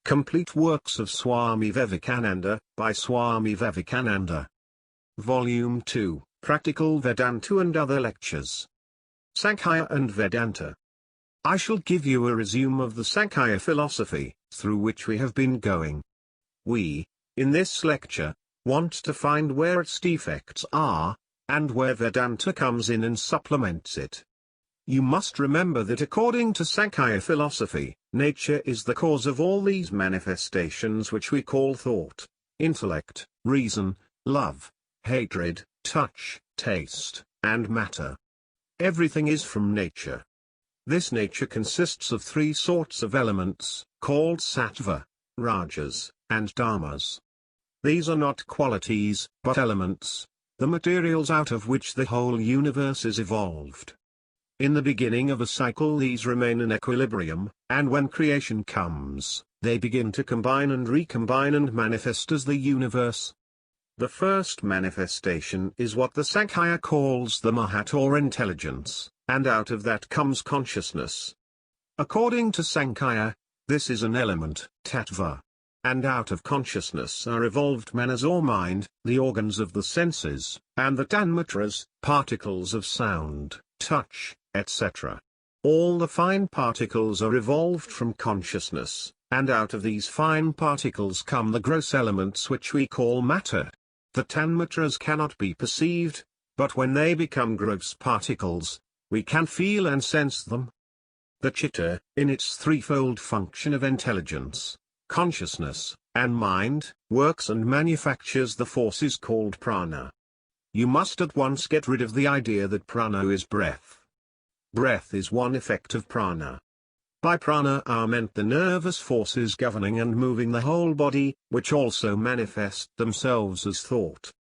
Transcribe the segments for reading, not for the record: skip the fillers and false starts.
Complete Works of Swami Vivekananda, by Swami Vivekananda. Volume 2, Practical Vedanta and Other Lectures. Sankhya and Vedanta. I shall give you a resume of the Sankhya philosophy, through which we have been going. We, in this lecture, want to find where its defects are, and where Vedanta comes in and supplements it. You must remember that according to Sankhya philosophy, nature is the cause of all these manifestations which we call thought, intellect, reason, love, hatred, touch, taste, and matter. Everything is from nature. This nature consists of three sorts of elements, called sattva, rajas, and tamas. These are not qualities, but elements, the materials out of which the whole universe is evolved. In the beginning of a cycle these remain in equilibrium, and when creation comes, they begin to combine and recombine and manifest as the universe. The first manifestation is what the Sankhya calls the Mahat or intelligence, and out of that comes consciousness. According to Sankhya, this is an element, tattva. And out of consciousness are evolved manas or mind, the organs of the senses, and the tanmatras, particles of sound, touch, etc. All the fine particles are evolved from consciousness, and out of these fine particles come the gross elements which we call matter. The tanmatras cannot be perceived, but when they become gross particles, we can feel and sense them. The chitta, in its threefold function of intelligence, consciousness, and mind, works and manufactures the forces called prana. You must at once get rid of the idea that prana is breath. Breath is one effect of prana. By prana are meant the nervous forces governing and moving the whole body, which also manifest themselves as thought.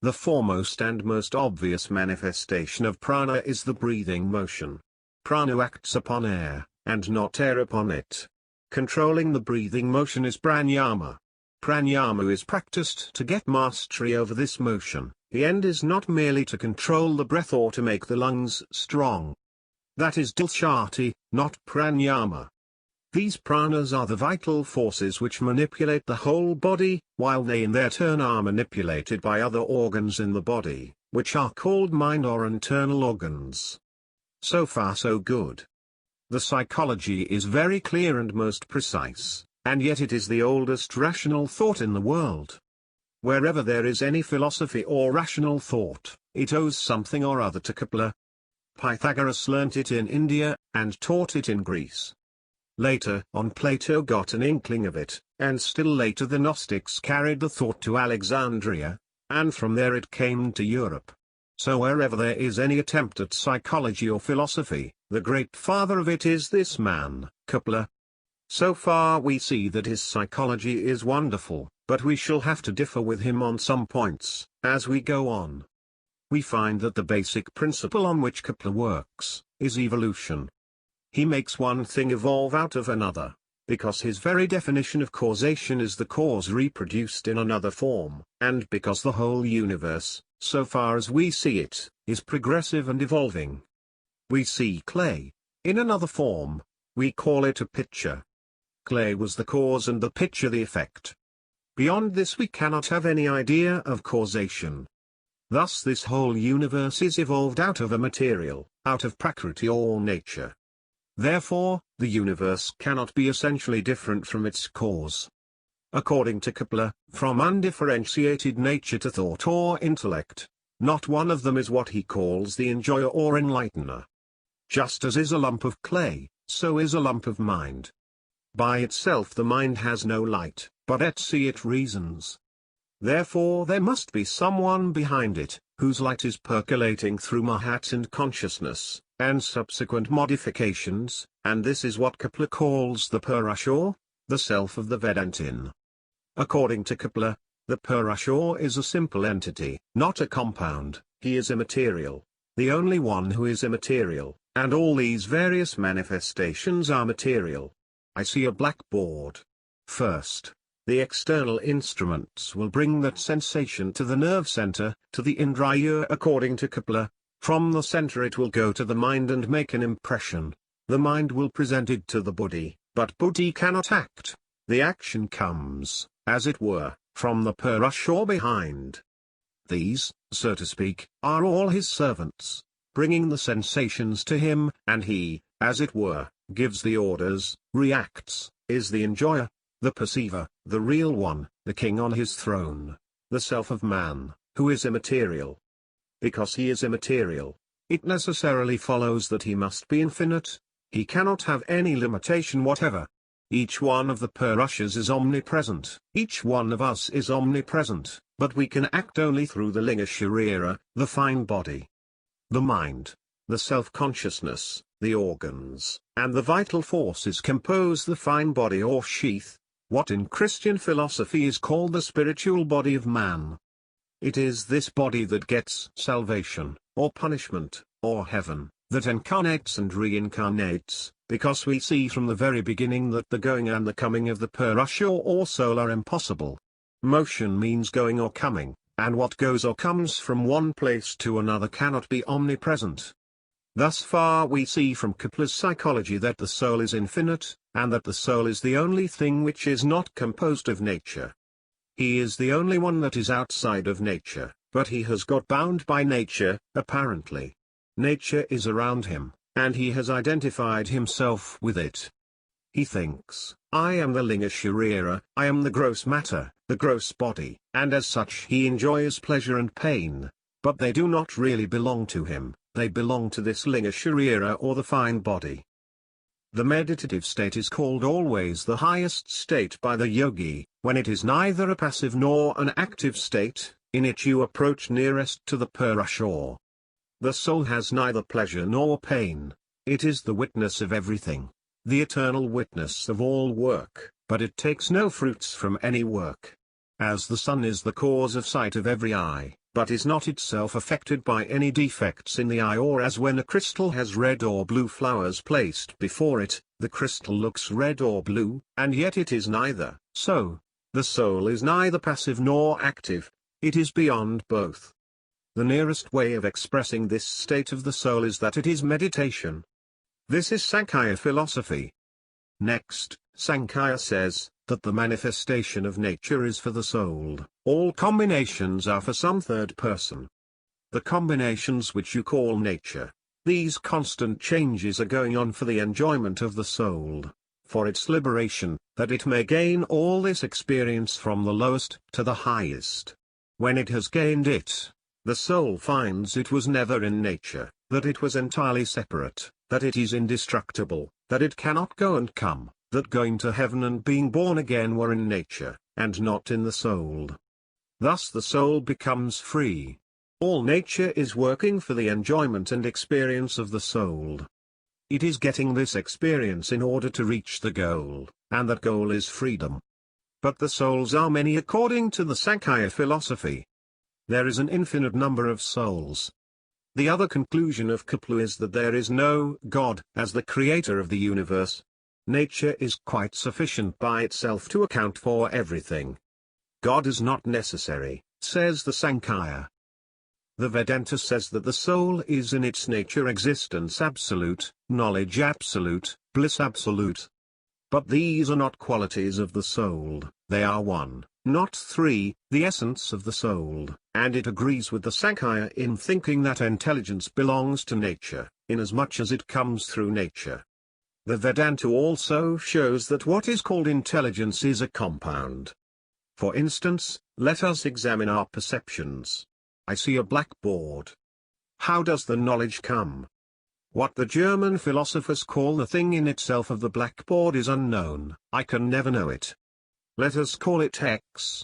The foremost and most obvious manifestation of prana is the breathing motion. Prana acts upon air, and not air upon it. Controlling the breathing motion is pranayama. Pranayama is practiced to get mastery over this motion. The end is not merely to control the breath or to make the lungs strong. That is dilshati, not pranayama. These pranas are the vital forces which manipulate the whole body, while they in their turn are manipulated by other organs in the body, which are called mind or internal organs. So far so good. The psychology is very clear and most precise, and yet it is the oldest rational thought in the world. Wherever there is any philosophy or rational thought, it owes something or other to Kepler. Pythagoras learnt it in India, and taught it in Greece. Later on Plato got an inkling of it, and still later the Gnostics carried the thought to Alexandria, and from there it came to Europe. So wherever there is any attempt at psychology or philosophy, the great father of it is this man, Kepler. So far we see that his psychology is wonderful, but we shall have to differ with him on some points, as we go on. We find that the basic principle on which Kepler works, is evolution. He makes one thing evolve out of another, because his very definition of causation is the cause reproduced in another form, and because the whole universe, so far as we see it, is progressive and evolving. We see clay, in another form, we call it a pitcher. Clay was the cause and the pitcher the effect. Beyond this we cannot have any idea of causation. Thus this whole universe is evolved out of a material, out of prakriti or nature. Therefore, the universe cannot be essentially different from its cause. According to Kepler, from undifferentiated nature to thought or intellect, not one of them is what he calls the enjoyer or enlightener. Just as is a lump of clay, so is a lump of mind. By itself the mind has no light, but at sea it reasons. Therefore there must be someone behind it, whose light is percolating through Mahat and consciousness, and subsequent modifications, and this is what Kepler calls the Purusha, the self of the Vedantin. According to Kepler, the Purusha is a simple entity, not a compound. He is immaterial, the only one who is immaterial, and all these various manifestations are material. I see a blackboard. First, the external instruments will bring that sensation to the nerve center, to the Indraya according to Kepler. From the center it will go to the mind and make an impression. The mind will present it to the buddhi, but buddhi cannot act. The action comes, as it were, from the Purush or behind. These, so to speak, are all his servants, bringing the sensations to him, and he, as it were, gives the orders, reacts, is the enjoyer, the perceiver, the real one, the king on his throne, the self of man, who is immaterial. Because he is immaterial, it necessarily follows that he must be infinite. He cannot have any limitation whatever. Each one of the Purushas is omnipresent. Each one of us is omnipresent, but we can act only through the linga sharira, the fine body. The mind, the self-consciousness, the organs, and the vital forces compose the fine body or sheath, what in Christian philosophy is called the spiritual body of man. It is this body that gets salvation, or punishment, or heaven, that incarnates and reincarnates, because we see from the very beginning that the going and the coming of the Purusha or soul are impossible. Motion means going or coming, and what goes or comes from one place to another cannot be omnipresent. Thus far we see from Kepler's psychology that the soul is infinite, and that the soul is the only thing which is not composed of nature. He is the only one that is outside of nature, but he has got bound by nature, apparently. Nature is around him, and he has identified himself with it. He thinks, I am the linga sharira, I am the gross matter, the gross body, and as such he enjoys pleasure and pain, but they do not really belong to him, they belong to this linga sharira or the fine body. The meditative state is called always the highest state by the yogi, when it is neither a passive nor an active state, in it you approach nearest to the Purusha. The soul has neither pleasure nor pain, it is the witness of everything, the eternal witness of all work, but it takes no fruits from any work. As the sun is the cause of sight of every eye, but is not itself affected by any defects in the eye, or as when a crystal has red or blue flowers placed before it, the crystal looks red or blue, and yet it is neither, so, the soul is neither passive nor active, it is beyond both. The nearest way of expressing this state of the soul is that it is meditation. This is Sankhya philosophy. Next, Sankhya says, that the manifestation of nature is for the soul, all combinations are for some third person. The combinations which you call nature, these constant changes are going on for the enjoyment of the soul, for its liberation, that it may gain all this experience from the lowest to the highest. When it has gained it, the soul finds it was never in nature, that it was entirely separate, that it is indestructible, that it cannot go and come, that going to heaven and being born again were in nature, and not in the soul. Thus the soul becomes free. All nature is working for the enjoyment and experience of the soul. It is getting this experience in order to reach the goal, and that goal is freedom. But the souls are many according to the Sankhya philosophy. There is an infinite number of souls. The other conclusion of Kepler is that there is no God as the creator of the universe. Nature is quite sufficient by itself to account for everything. God is not necessary, says the Sankhya. The Vedanta says that the soul is in its nature existence absolute, knowledge absolute, bliss absolute. But these are not qualities of the soul, they are one, not three, the essence of the soul, and it agrees with the Sankhya in thinking that intelligence belongs to nature, inasmuch as it comes through nature. The Vedanta also shows that what is called intelligence is a compound. For instance, let us examine our perceptions. I see a blackboard. How does the knowledge come? What the German philosophers call the thing in itself of the blackboard is unknown, I can never know it. Let us call it X.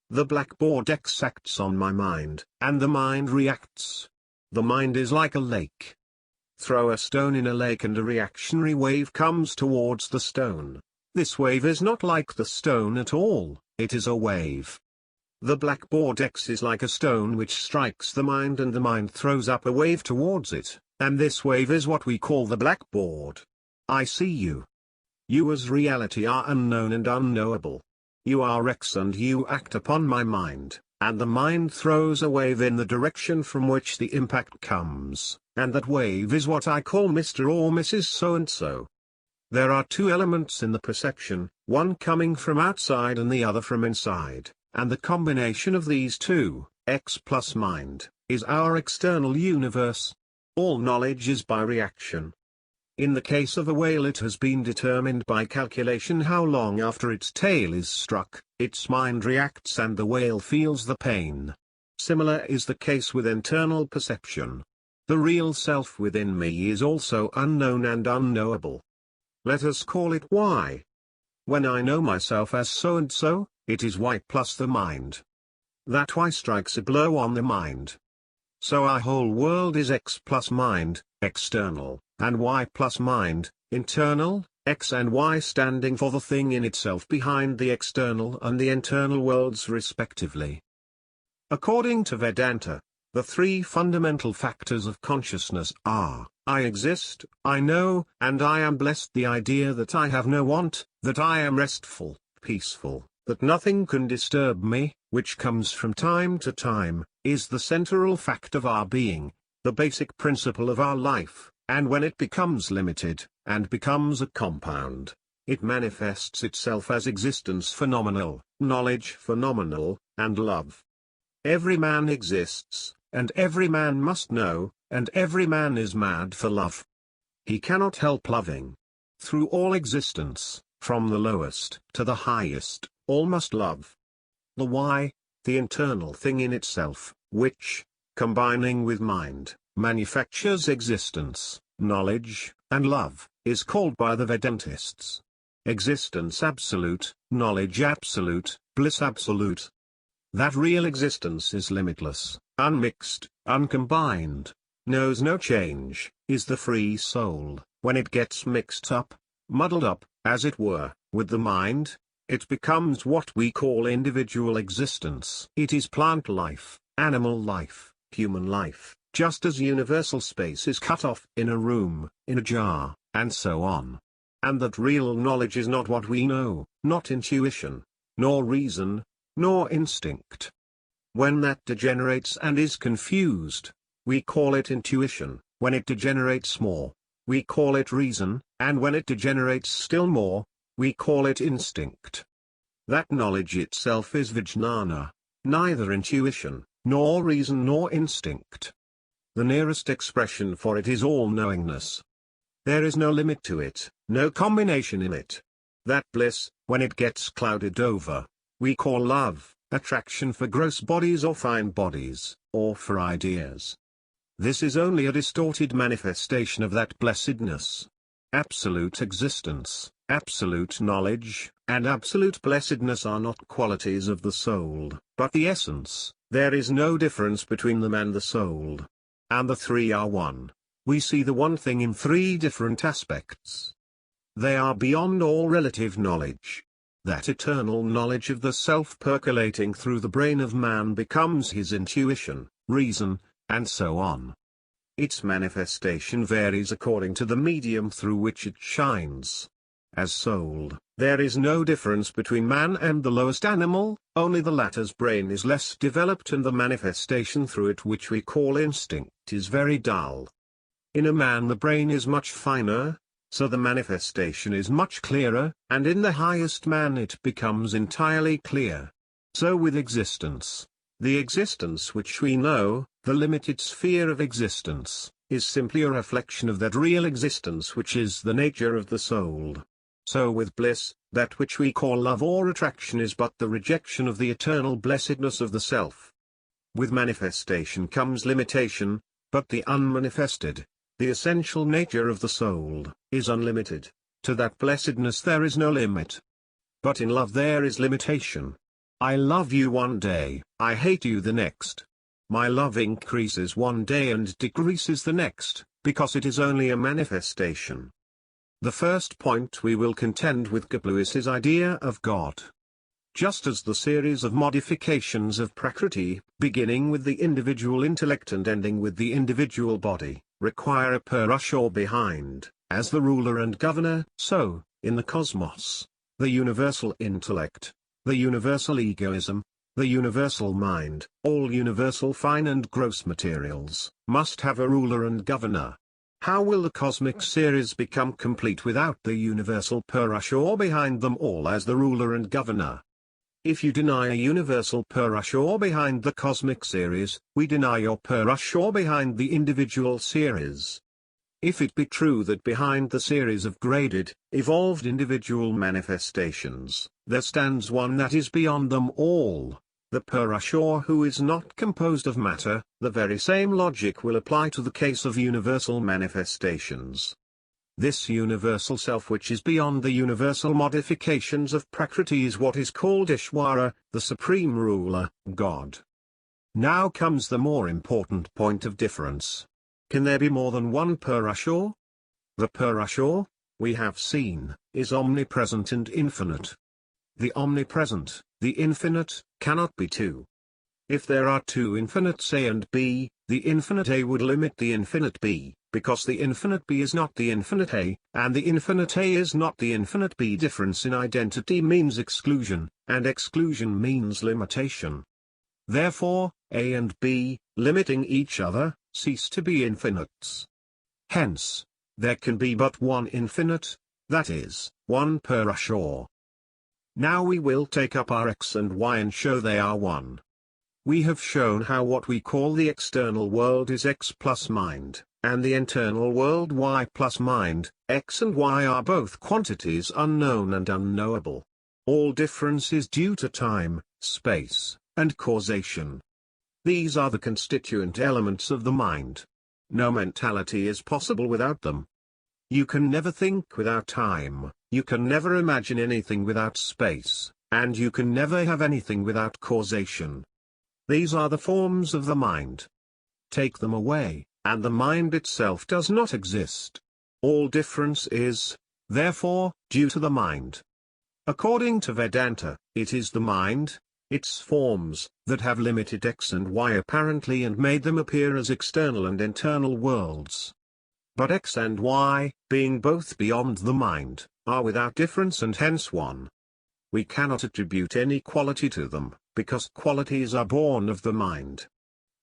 The blackboard X acts on my mind, and the mind reacts. The mind is like a lake. Throw a stone in a lake and a reactionary wave comes towards the stone. This wave is not like the stone at all, it is a wave. The blackboard X is like a stone which strikes the mind and the mind throws up a wave towards it, and this wave is what we call the blackboard. I see you. You as reality are unknown and unknowable. You are X and you act upon my mind, and the mind throws a wave in the direction from which the impact comes, and that wave is what I call Mr. or Mrs. So-and-so. There are two elements in the perception, one coming from outside and the other from inside, and the combination of these two, X plus mind, is our external universe. All knowledge is by reaction. In the case of a whale, it has been determined by calculation how long after its tail is struck, its mind reacts and the whale feels the pain. Similar is the case with internal perception. The real self within me is also unknown and unknowable. Let us call it Y. When I know myself as so-and-so, it is Y plus the mind. That Y strikes a blow on the mind. So our whole world is X plus mind, external, and Y plus mind, internal, X and Y standing for the thing in itself behind the external and the internal worlds respectively. According to Vedanta, the three fundamental factors of consciousness are, I exist, I know, and I am blessed. The idea that I have no want, that I am restful, peaceful, that nothing can disturb me, which comes from time to time, is the central fact of our being, the basic principle of our life, and when it becomes limited, and becomes a compound, it manifests itself as existence phenomenal, knowledge phenomenal, and love. Every man exists, and every man must know, and every man is mad for love. He cannot help loving. Through all existence, from the lowest to the highest, all must love. The why, the internal thing in itself, which, combining with mind, manufactures existence, knowledge, and love, is called by the Vedantists existence absolute, knowledge absolute, bliss absolute. That real existence is limitless, unmixed, uncombined, knows no change, is the free soul. When it gets mixed up, muddled up, as it were, with the mind, it becomes what we call individual existence. It is plant life, animal life, human life, just as universal space is cut off in a room, in a jar, and so on. And that real knowledge is not what we know, not intuition, nor reason, nor instinct. When that degenerates and is confused, we call it intuition. When it degenerates more, we call it reason, and when it degenerates still more, we call it instinct. That knowledge itself is vijnana, neither intuition, nor reason nor instinct. The nearest expression for it is all-knowingness. There is no limit to it, no combination in it. That bliss, when it gets clouded over, we call love, attraction for gross bodies or fine bodies, or for ideas. This is only a distorted manifestation of that blessedness. Absolute existence, absolute knowledge, and absolute blessedness are not qualities of the soul, but the essence. There is no difference between them and the soul. And the three are one. We see the one thing in three different aspects. They are beyond all relative knowledge. That eternal knowledge of the self percolating through the brain of man becomes his intuition, reason, and so on. Its manifestation varies according to the medium through which it shines. As soul, there is no difference between man and the lowest animal, only the latter's brain is less developed and the manifestation through it, which we call instinct, is very dull. In a man the brain is much finer, so the manifestation is much clearer, and in the highest man it becomes entirely clear. So with existence. The existence which we know, the limited sphere of existence, is simply a reflection of that real existence which is the nature of the soul. So with bliss, that which we call love or attraction is but the rejection of the eternal blessedness of the self. With manifestation comes limitation, but the unmanifested, the essential nature of the soul, is unlimited. To that blessedness there is no limit. But in love there is limitation. I love you one day, I hate you the next. My love increases one day and decreases the next, because it is only a manifestation. The first point we will contend with Kaplu is his idea of God. Just as the series of modifications of Prakriti, beginning with the individual intellect and ending with the individual body, require a Purush or behind, as the ruler and governor, so, in the cosmos, the universal intellect, the universal egoism, the universal mind, all universal fine and gross materials, must have a ruler and governor. How will the cosmic series become complete without the universal Purusha behind them all as the ruler and governor? If you deny a universal Purusha behind the cosmic series, we deny your Purusha behind the individual series. If it be true that behind the series of graded, evolved individual manifestations, there stands one that is beyond them all, the Purusha who is not composed of matter, the very same logic will apply to the case of universal manifestations. This universal self which is beyond the universal modifications of Prakriti is what is called Ishwara, the supreme ruler, God. Now comes the more important point of difference. Can there be more than one Purusha? The Purusha, we have seen, is omnipresent and infinite. The omnipresent, the infinite, cannot be two. If there are two infinites A and B, the infinite A would limit the infinite B, because the infinite B is not the infinite A, and the infinite A is not the infinite B. Difference in identity means exclusion, and exclusion means limitation. Therefore, A and B, limiting each other, cease to be infinites. Hence, there can be but one infinite, that is, one Purusha. Now we will take up our X and Y and show they are one. We have shown how what we call the external world is X plus mind, and the internal world Y plus mind. X and Y are both quantities unknown and unknowable. All difference is due to time, space, and causation. These are the constituent elements of the mind. No mentality is possible without them. You can never think without time, you can never imagine anything without space, and you can never have anything without causation. These are the forms of the mind. Take them away, and the mind itself does not exist. All difference is, therefore, due to the mind. According to Vedanta, it is the mind, its forms, that have limited X and Y apparently and made them appear as external and internal worlds. But X and Y, being both beyond the mind, are without difference and hence one. We cannot attribute any quality to them, because qualities are born of the mind.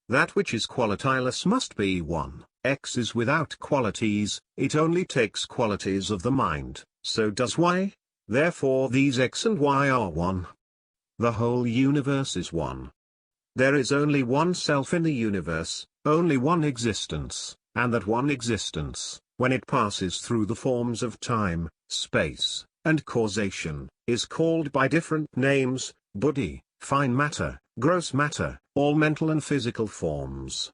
That which is qualityless must be one. X is without qualities, it only takes qualities of the mind, so does Y. Therefore these X and Y are one. The whole universe is one. There is only one self in the universe, only one existence, and that one existence, when it passes through the forms of time, space, and causation, is called by different names: buddhi, fine matter, gross matter, all mental and physical forms.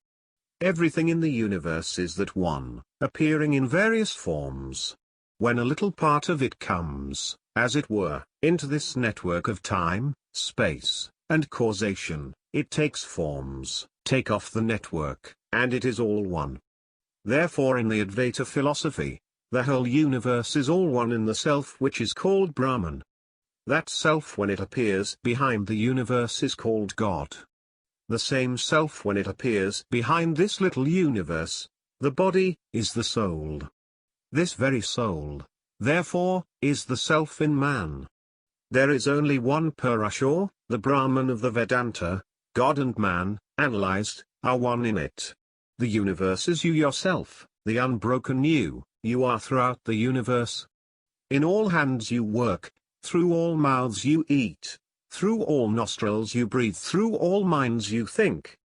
Everything in the universe is that one, appearing in various forms. When a little part of it comes, as it were, into this network of time, space, and causation, it takes forms. Take off the network, and it is all one. Therefore in the Advaita philosophy, the whole universe is all one in the self which is called Brahman. That self when it appears behind the universe is called God. The same self when it appears behind this little universe, the body, is the soul. This very soul, therefore, is the self in man. There is only one Purusha, the Brahman of the Vedanta. God and man, analyzed, are one in it. The universe is you yourself, the unbroken you are throughout the universe. In all hands you work, through all mouths you eat, through all nostrils you breathe, through all minds you think.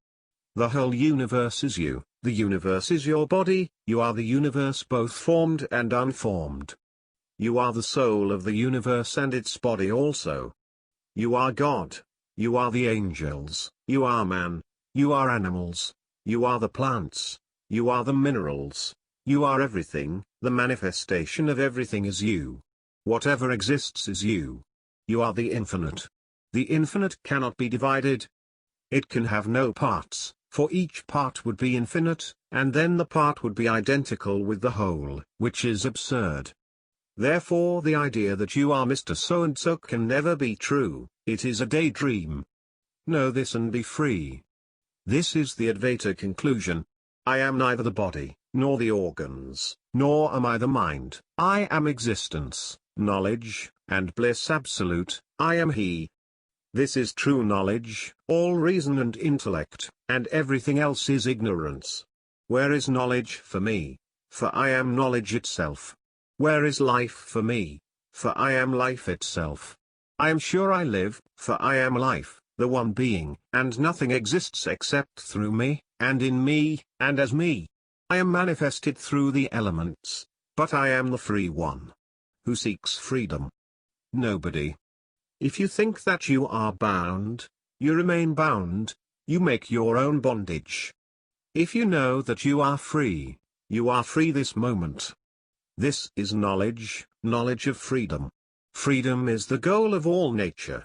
The whole universe is you, the universe is your body, you are the universe both formed and unformed. You are the soul of the universe and its body also. You are God, you are the angels, you are man, you are animals, you are the plants, you are the minerals, you are everything, the manifestation of everything is you. Whatever exists is you. You are the infinite. The infinite cannot be divided. It can have no parts, for each part would be infinite, and then the part would be identical with the whole, which is absurd. Therefore the idea that you are Mr. So-and-so can never be true, it is a daydream. Know this and be free. This is the Advaita conclusion. I am neither the body, nor the organs, nor am I the mind. I am existence, knowledge, and bliss absolute. I am He. This is true knowledge, all reason and intellect, and everything else is ignorance. Where is knowledge for me? For I am knowledge itself. Where is life for me? For I am life itself. I am sure I live, for I am life, the one being, and nothing exists except through me, and in me, and as me. I am manifested through the elements, but I am the free one. Who seeks freedom? Nobody. If you think that you are bound, you remain bound, you make your own bondage. If you know that you are free this moment. This is knowledge, knowledge of freedom. Freedom is the goal of all nature.